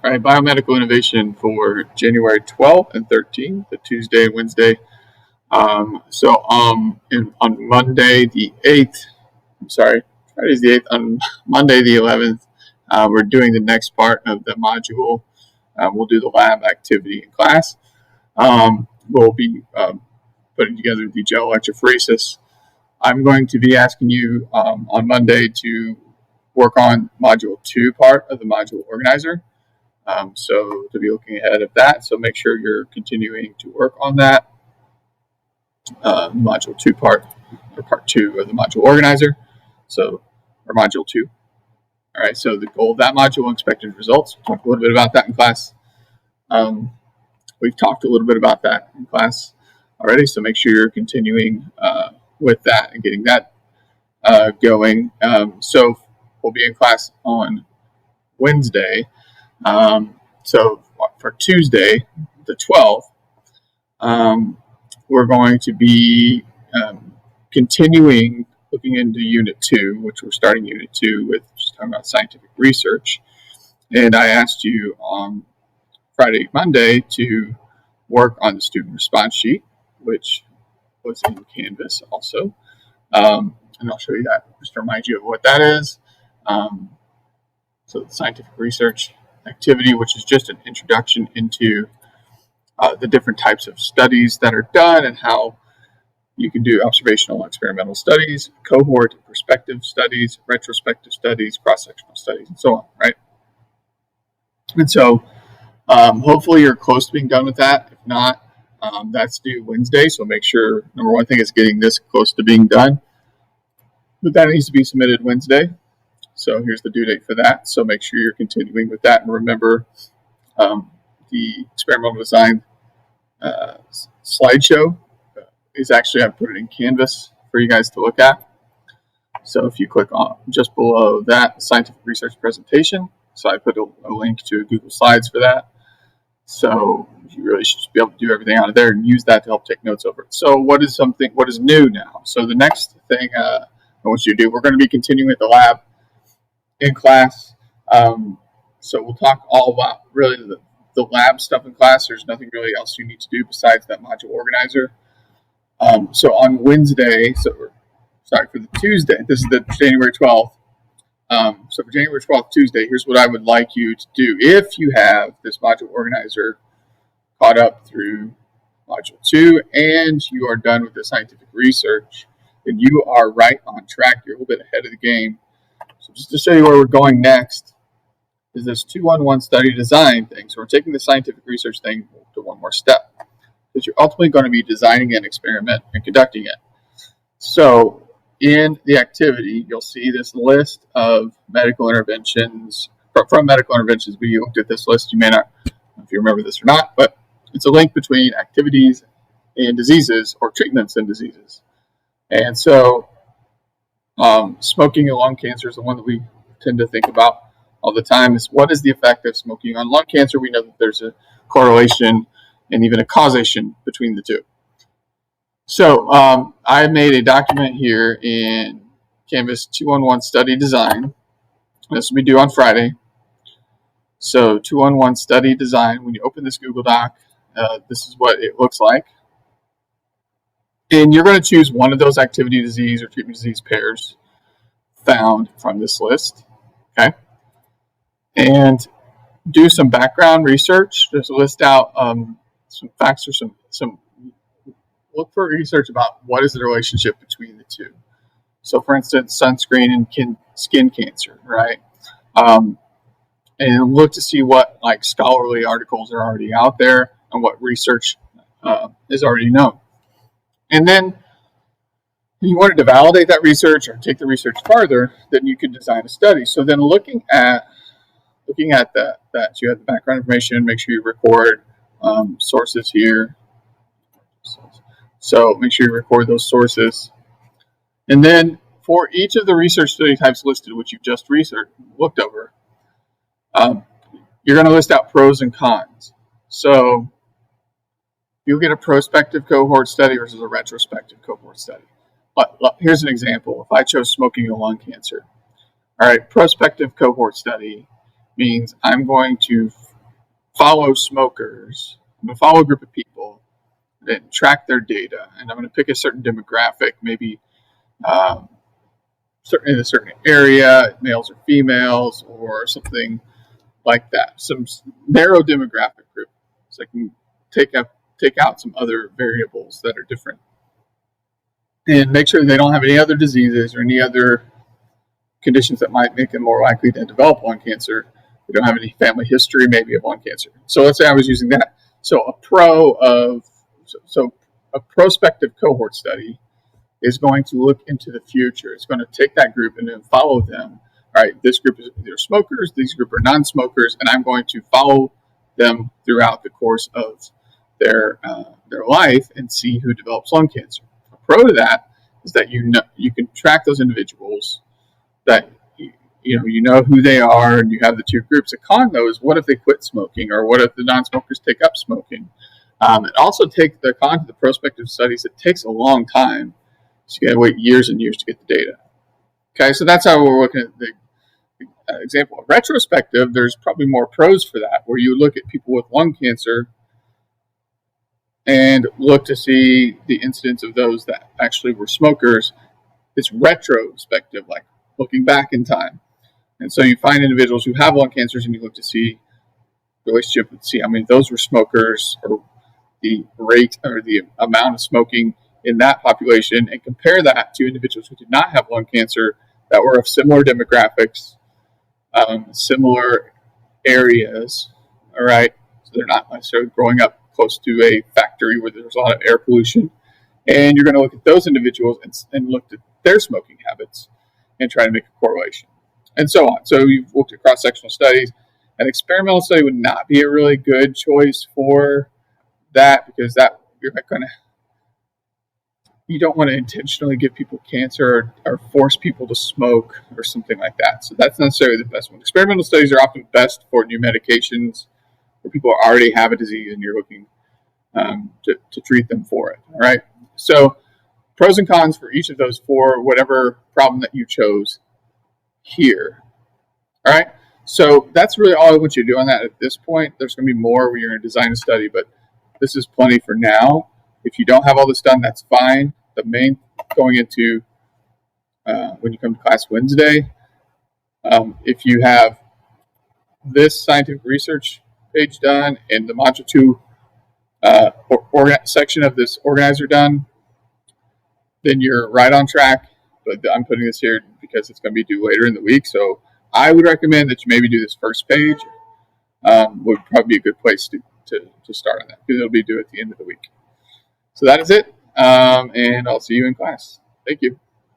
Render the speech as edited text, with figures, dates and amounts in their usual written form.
All right, biomedical innovation for January 12th and 13th, the Tuesday and Wednesday. On Monday the 8th, Friday's the 8th, on Monday the 11th, we're doing the next part of the module. We'll do the lab activity in class. We'll be putting together the gel electrophoresis. I'm going to be asking you on Monday to work on module 2 part of the module organizer. So to be looking ahead of that, so make sure you're continuing to work on that. Module 2 part 2 of the module organizer. So, or module 2. All right, so the goal of that module, expected results. We'll talk a little bit about that in class. We've talked a little bit about that in class already, so make sure you're continuing with that and getting that going. So we'll be in class on Wednesday. So for Tuesday, the 12th, we're going to be continuing looking into Unit 2, which we're starting Unit 2 with, just talking about scientific research. And I asked you on Monday to work on the student response sheet, which was in Canvas also. And I'll show you that just to remind you of what that is. So the scientific research activity, which is just an introduction into the different types of studies that are done and how you can do observational and experimental studies, cohort and perspective studies, retrospective studies, cross-sectional studies, and so on, right? And so hopefully you're close to being done with that. If not, that's due Wednesday, so make sure, number one thing is getting this close to being done. But that needs to be submitted Wednesday. So here's the due date for that. So make sure you're continuing with that. And remember, the experimental design slideshow is actually, I put it in Canvas for you guys to look at. So if you click on just below that, scientific research presentation. So I put a link to Google Slides for that. So you really should be able to do everything out of there and use that to help take notes over it. So what is new now? So the next thing I want you to do, we're going to be continuing with the lab in class. So we'll talk all about really the lab stuff in class. There's nothing really else you need to do besides that module organizer. So on Wednesday, for the Tuesday, this is the January 12th. So for January 12th, Tuesday, here's what I would like you to do. If you have this module organizer caught up through module 2 and you are done with the scientific research, then you are right on track. You're a little bit ahead of the game. So just to show you where we're going next is this 2-on-1 study design thing. So we're taking the scientific research thing to one more step, because you're ultimately going to be designing an experiment and conducting it. So in the activity, you'll see this list of medical interventions. From medical interventions, we looked at this list. You may not know if you remember this or not, but it's a link between activities and diseases, or treatments and diseases. And so smoking and lung cancer is the one that we tend to think about all the time. Is what is the effect of smoking on lung cancer? We know that there's a correlation and even a causation between the two. So I made a document here in Canvas, 2-on-1 study design. This will be due on Friday. So 2-on-1 study design, when you open this Google Doc, this is what it looks like. And you're going to choose one of those activity disease or treatment disease pairs found from this list, okay? And do some background research. Just list out some facts or some look for research about what is the relationship between the two. So for instance, sunscreen and skin cancer, right? And look to see what like scholarly articles are already out there and what research is already known. And then if you wanted to validate that research or take the research farther, then you could design a study. So then looking at that you have the background information, make sure you record sources here. So make sure you record those sources. And then for each of the research study types listed, which you've just looked over, you're going to list out pros and cons. So you'll get a prospective cohort study versus a retrospective cohort study. But here's an example. If I chose smoking and lung cancer, all right, prospective cohort study means I'm going to follow smokers. I'm going to follow a group of people and track their data, and I'm going to pick a certain demographic, maybe in a certain area, males or females, or something like that. Some narrow demographic group, so I can take out some other variables that are different, and make sure they don't have any other diseases or any other conditions that might make them more likely to develop lung cancer. They don't have any family history, maybe, of lung cancer. So let's say I was using that. So a prospective cohort study is going to look into the future. It's going to take that group and then follow them. All right, this group is either smokers, these group are non-smokers, and I'm going to follow them throughout the course of their life and see who develops lung cancer. A pro to that is that you can track those individuals, that you know who they are, and you have the two groups. A con, though, is what if they quit smoking, or what if the non-smokers take up smoking? And also take the con to the prospective studies. It takes a long time, so you got to wait years and years to get the data. Okay, so that's how we're looking at the example. Retrospective, there's probably more pros for that, where you look at people with lung cancer and look to see the incidence of those that actually were smokers. It's retrospective, like looking back in time. And so you find individuals who have lung cancers, and you look to see the relationship and see how many of those were smokers, or the rate or the amount of smoking in that population, and compare that to individuals who did not have lung cancer that were of similar demographics, similar areas. All right, so they're not necessarily growing up close to a factory where there's a lot of air pollution. And you're going to look at those individuals and look at their smoking habits and try to make a correlation, and so on. So you've looked at cross-sectional studies. An experimental study would not be a really good choice for that, because that you're not going to, you don't want to intentionally give people cancer, or force people to smoke or something like that. So that's not necessarily the best one. Experimental studies are often best for new medications, where people already have a disease and you're looking to treat them for it. All right. So pros and cons for each of those for whatever problem that you chose here. All right. So that's really all I want you to do on that at this point. There's going to be more where you're going to design a study, but this is plenty for now. If you don't have all this done, that's fine. The main going into when you come to class Wednesday, if you have this scientific research page done and the Module 2 section of this organizer done, then you're right on track. But I'm putting this here because it's going to be due later in the week. So I would recommend that you maybe do this first page. Would probably be a good place to start on that, because it'll be due at the end of the week. So that is it. And I'll see you in class. Thank you.